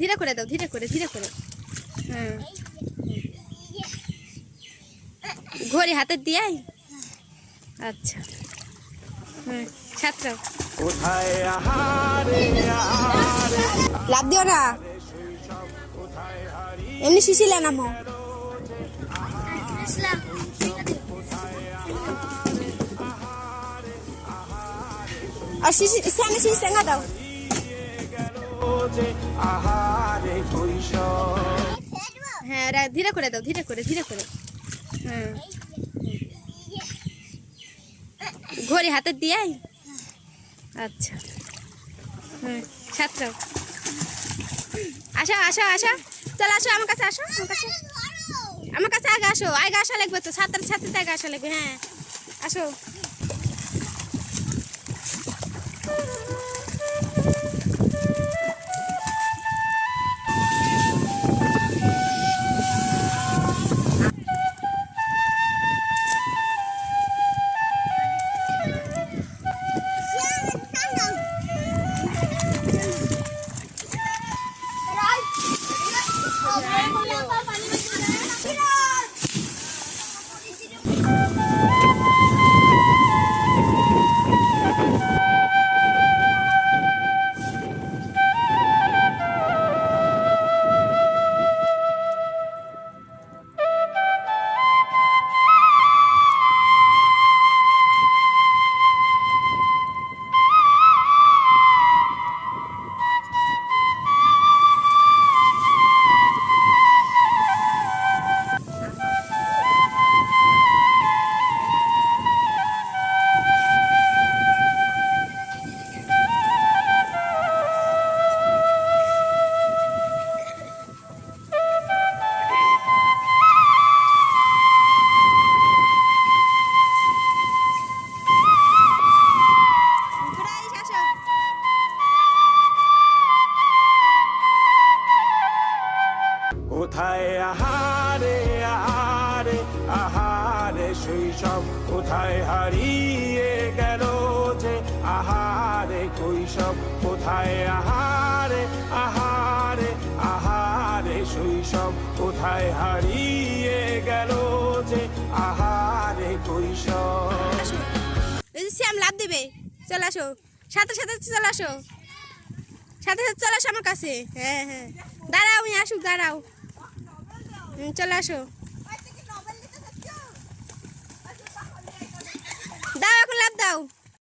ধীরে করে দাও, ধীরে করে ধীরে করে। হ্যাঁ, ঘড়ি হাতে দিয়ে। আচ্ছা, হুম, সাতটাও লাভ দিও না, এমনি শিশিলে নামো। আর শিশি সামনে শিশি সেঙ্গা দাও। হ্যাঁ, ধীরে করে দাও, ধীরে করে ধীরে করে। হ্যাঁ, ঘড়ি হাতে দিয়ে। আচ্ছা, হুম, সাতটাও আসো আসো আসো, চলো আসো আমার কাছে, আসো আমার কাছে, আমার কাছে আগে আসো, আগে আসা লাগবে তো, ছাত্র ছাত্রীতে আগে আসা লাগবে। হ্যাঁ, আসো। কোথায় আহারে আহারে আহারে শৈশব, কোথায় হারিয়ে গেল যে আহারে কৈশব, কোথায় আহারে আহারে আহারে শৈশব, কোথায় হারিয়ে গেল যে আহারে কৈশব। শ্যাম লাভ দিবে, চলে আসো, সাথে সাথে চলে আসো, সাথে সাথে চলে আসো আমার কাছে। হ্যাঁ হ্যাঁ, দাঁড়াও, আসুক, দাঁড়াও, চলে আসো।